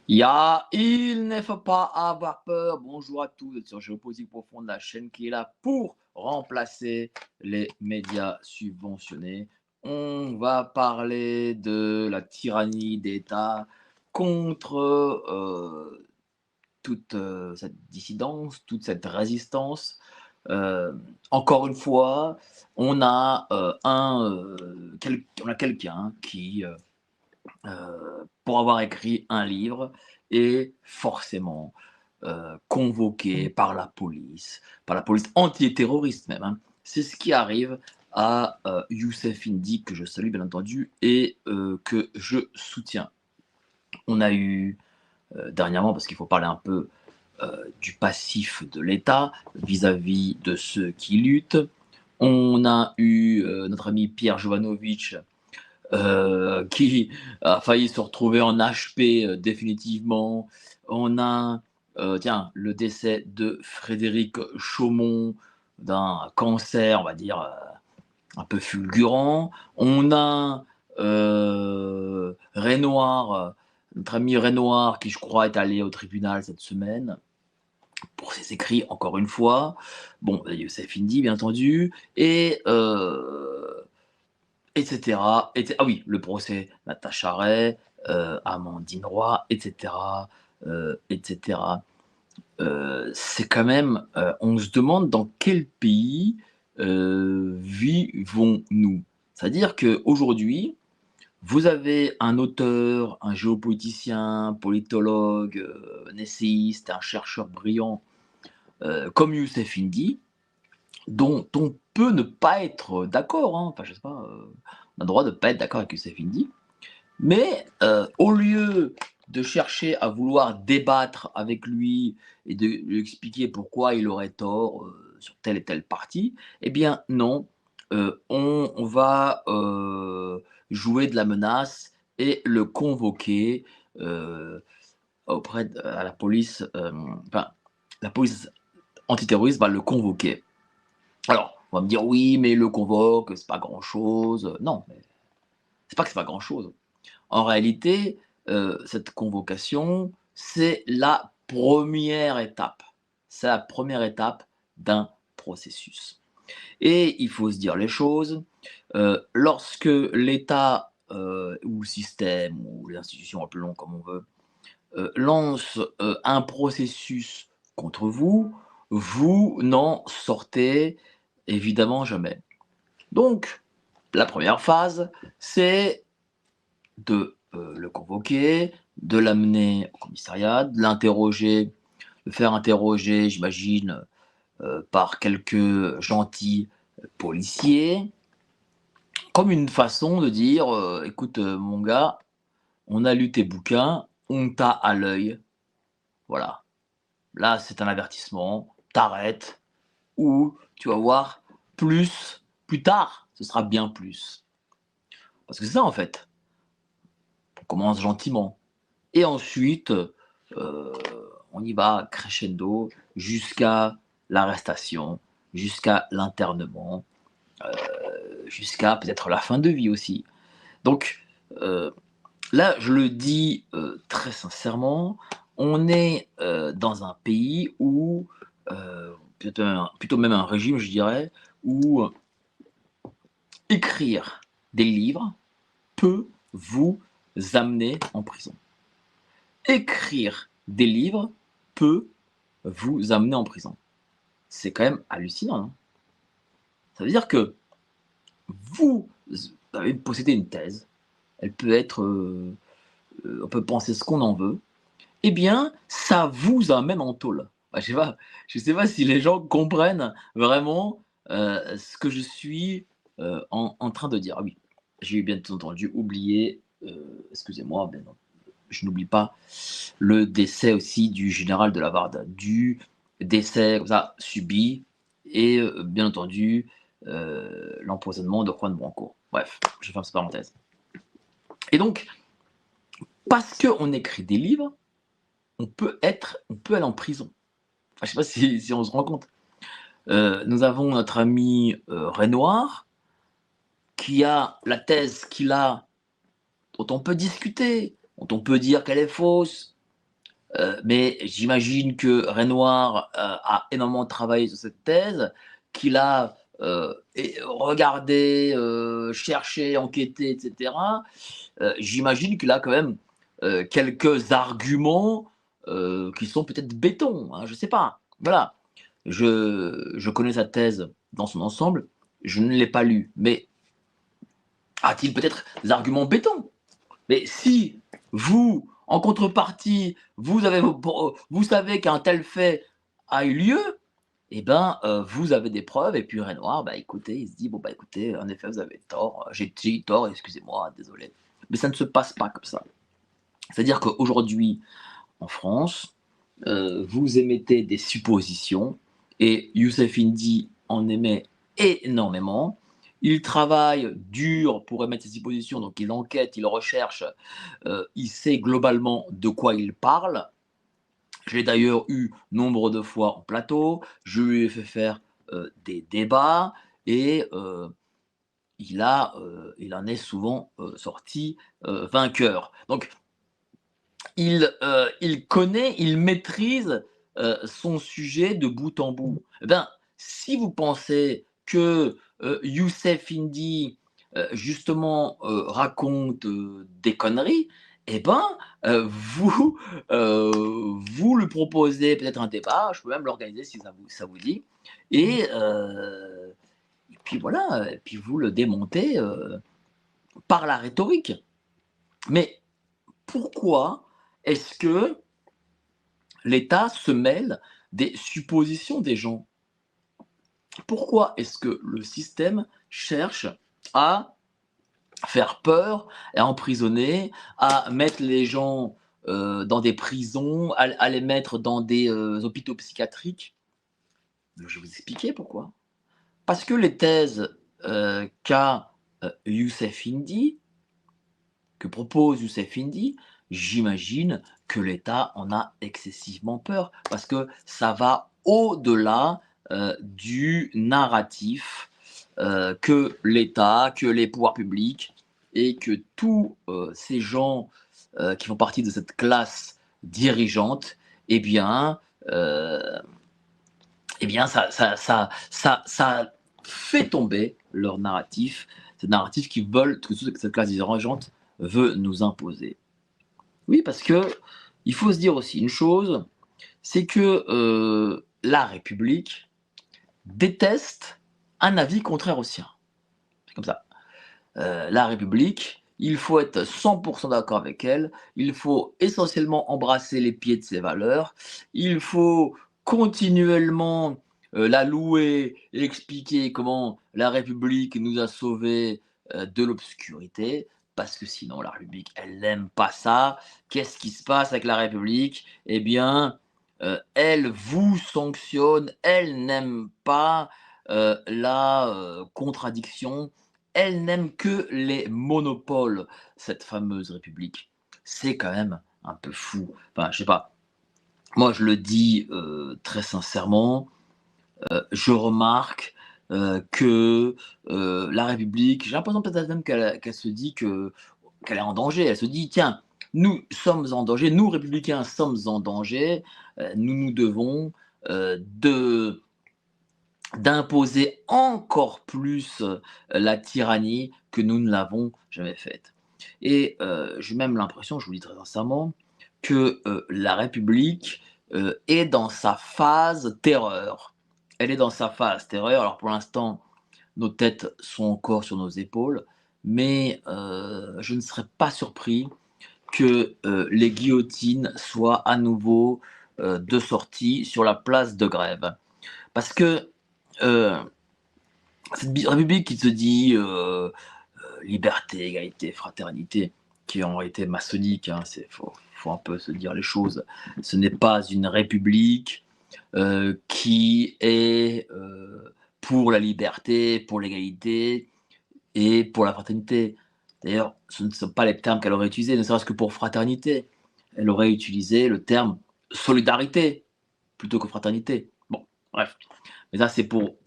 Il ne faut pas avoir peur. Bonjour à tous, vous êtes sur Géopolitique Profonde, la chaîne qui est là pour remplacer les médias subventionnés. On va parler de la tyrannie d'État contre toute cette dissidence, toute cette résistance. Encore une fois, on a, on a quelqu'un qui pour avoir écrit un livre est forcément convoqué par la police antiterroriste même, hein. C'est ce qui arrive à Youssef Indy, que je salue bien entendu, et que je soutiens. On a eu dernièrement, parce qu'il faut parler un peu du passif de l'État vis-à-vis de ceux qui luttent, on a eu notre ami Pierre Jovanovic qui a failli se retrouver en HP définitivement. On a, tiens, le décès de Frédéric Chaumont d'un cancer, on va dire, un peu fulgurant. On a Renoir, notre ami Renoir, qui je crois est allé au tribunal cette semaine pour ses écrits, encore une fois. Bon, Youssef Indy, bien entendu. Et ah oui, le procès Natacha Ray, Amandine Roy, et cetera. C'est quand même, on se demande dans quel pays, vivons-nous? C'est-à-dire qu'aujourd'hui, vous avez un auteur, un géopoliticien, politologue, un essayiste, un chercheur brillant, comme Youssef Indy, dont on peut ne pas être d'accord, hein. Enfin, je sais pas, on a le droit de ne pas être d'accord avec Youssef Indy, mais au lieu de chercher à vouloir débattre avec lui et de lui expliquer pourquoi il aurait tort sur telle et telle partie, eh bien non, on va jouer de la menace et le convoquer à la police, enfin, la police antiterroriste va le convoquer. Alors, on va me dire: «Oui, mais il le convoque, c'est pas grand-chose». Non, mais c'est pas que c'est pas grand-chose. En réalité, cette convocation, c'est la première étape. C'est la première étape d'un processus et il faut se dire les choses, lorsque l'État, ou le système ou l'institution, appelons comme on veut, lance, un processus contre vous, vous n'en sortez évidemment jamais. Donc, la première phase, c'est de le convoquer, de l'amener au commissariat, de l'interroger, de faire interroger, j'imagine, par quelques gentils policiers, comme une façon de dire écoute, mon gars, on a lu tes bouquins, on t'a à l'œil, voilà. Là, c'est un avertissement, t'arrêtes, ou tu vas voir plus tard, ce sera bien plus. Parce que c'est ça en fait. On commence gentiment. Et ensuite, on y va crescendo jusqu'à l'arrestation, jusqu'à l'internement, jusqu'à peut-être la fin de vie aussi. Donc, heu, là, je le dis, très sincèrement, on est, dans un pays où, plutôt même un régime, je dirais, où écrire des livres peut vous amener en prison. Écrire des livres peut vous amener en prison. C'est quand même hallucinant, hein. Ça veut dire que vous avez possédé une thèse, elle peut être, on peut penser ce qu'on en veut, eh bien, ça vous amène en tôle. Bah, je sais pas si les gens comprennent vraiment, ce que je suis, en train de dire. Ah oui, j'ai bien entendu oublié, excusez-moi, bien je n'oublie pas le décès aussi du général de Lavarde, du décès comme ça subi et bien entendu l'empoisonnement de Juan Branco. Bref, je ferme cette parenthèse. Et donc, parce qu'on écrit des livres, on peut aller en prison. Enfin, je sais pas si on se rend compte. Nous avons notre ami Renoir qui a la thèse qu'il a, dont on peut discuter, dont on peut dire qu'elle est fausse, Mais j'imagine que Renoir a énormément travaillé sur cette thèse, qu'il a regardé, cherché, enquêté, etc. J'imagine qu'il a quand même quelques arguments qui sont peut-être béton, hein, je ne sais pas. Voilà. Je connais sa thèse dans son ensemble, je ne l'ai pas lue, mais a-t-il peut-être des arguments béton? Mais si vous, en contrepartie, vous savez qu'un tel fait a eu lieu, eh ben, vous avez des preuves et puis Renoir, bah, écoutez, il se dit: «Bon, bah, écoutez, en effet, vous avez tort, j'ai eu tort, excusez-moi, désolé». Mais ça ne se passe pas comme ça. C'est-à-dire qu'aujourd'hui, en France, vous émettez des suppositions et Youssef Indy en émet énormément. Il travaille dur pour émettre ses suppositions, donc il enquête, il recherche, il sait globalement de quoi il parle. Je l'ai d'ailleurs eu nombre de fois en plateau, je lui ai fait faire des débats et il en est souvent sorti vainqueur. Donc il connaît, il maîtrise son sujet de bout en bout. Eh bien, si vous pensez que Youssef Indy, justement, raconte des conneries, eh ben, vous lui proposez peut-être un débat, je peux même l'organiser si ça vous dit, et puis voilà, et puis vous le démontez par la rhétorique. Mais pourquoi est-ce que l'État se mêle des suppositions des gens? Pourquoi est-ce que le système cherche à faire peur, à emprisonner, à mettre les gens dans des prisons, à les mettre dans des hôpitaux psychiatriques? Je vais vous expliquer pourquoi. Parce que les thèses qu'a Youssef Indy, que propose Youssef Indy, j'imagine que l'État en a excessivement peur, parce que ça va au-delà du narratif que l'État, que les pouvoirs publics et que tous ces gens qui font partie de cette classe dirigeante, eh bien, euh, ça fait tomber leur narratif, ce narratif qu'ils veulent, que cette classe dirigeante veut nous imposer. Oui, parce que il faut se dire aussi une chose, c'est que la République déteste un avis contraire au sien. C'est comme ça. La République, il faut être 100% d'accord avec elle, il faut essentiellement embrasser les pieds de ses valeurs, il faut continuellement la louer et expliquer comment la République nous a sauvés de l'obscurité, parce que sinon la République, elle n'aime pas ça. Qu'est-ce qui se passe avec la République? Eh bien, elle vous sanctionne, elle n'aime pas la contradiction, elle n'aime que les monopoles, cette fameuse République. C'est quand même un peu fou. Enfin, je sais pas. Moi, je le dis très sincèrement, je remarque que la République, j'ai l'impression peut-être même qu'elle se dit qu'elle est en danger. Elle se dit, tiens, nous sommes en danger, nous républicains sommes en danger, nous nous devons de d'imposer encore plus la tyrannie que nous ne l'avons jamais faite. Et j'ai même l'impression, je vous le dis très sincèrement, que la République est dans sa phase terreur. Elle est dans sa phase terreur. Alors pour l'instant, nos têtes sont encore sur nos épaules, mais je ne serais pas surpris que les guillotines soient à nouveau de sortie sur la place de Grève. Parce que euh, cette république qui se dit liberté, égalité, fraternité, qui est en réalité maçonnique, hein, faut un peu se dire les choses. Ce n'est pas une république qui est pour la liberté, pour l'égalité et pour la fraternité. D'ailleurs, ce ne sont pas les termes qu'elle aurait utilisés, ne serait-ce que pour fraternité. Elle aurait utilisé le terme solidarité plutôt que fraternité. Bon, bref. Mais ça, c'est pour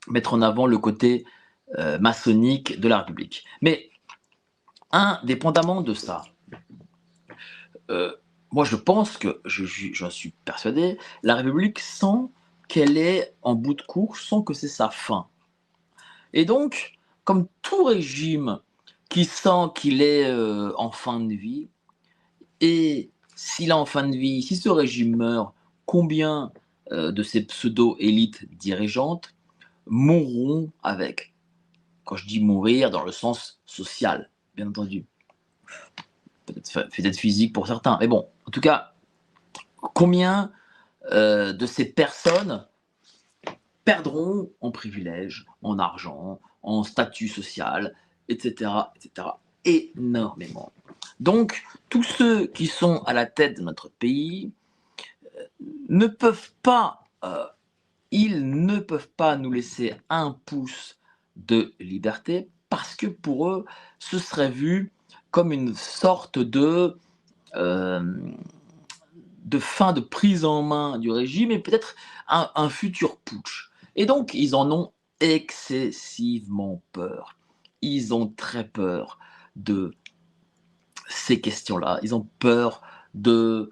mettre en avant le côté maçonnique de la République. Mais indépendamment de ça, moi je pense que, j'en suis persuadé, la République sent qu'elle est en bout de course, sent que c'est sa fin. Et donc, comme tout régime qui sent qu'il est, en fin de vie, et s'il est en fin de vie, si ce régime meurt, combien, de ces pseudo-élites dirigeantes mourront avec? Quand je dis mourir dans le sens social, bien entendu. Peut-être physique pour certains, mais bon, en tout cas, combien, de ces personnes perdront en privilèges, en argent, en statut social, etc., etc. Énormément. Donc, tous ceux qui sont à la tête de notre pays ne peuvent pas, ils ne peuvent pas nous laisser un pouce de liberté parce que pour eux, ce serait vu comme une sorte euh, de fin de prise en main du régime et peut-être un futur putsch. Et donc, ils en ont excessivement peur. Ils ont très peur de ces questions-là. Ils ont peur de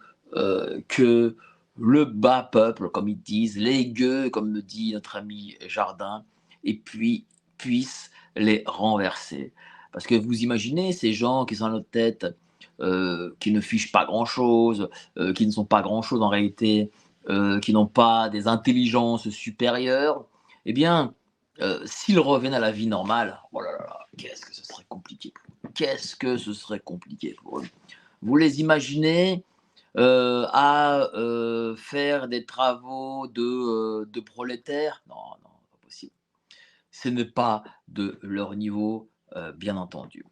que le bas peuple, comme ils disent, les gueux, comme me dit notre ami Jardin, et puis puissent les renverser. Parce que vous imaginez ces gens qui sont à notre tête, qui ne fichent pas grand-chose, qui ne sont pas grand-chose en réalité, qui n'ont pas des intelligences supérieures, eh bien, s'ils reviennent à la vie normale, oh là là là, qu'est-ce que ce serait compliqué pour eux. Qu'est-ce que ce serait compliqué pour eux. Vous les imaginez à faire des travaux de prolétaires? Non, non, pas possible. Ce n'est pas de leur niveau, bien entendu.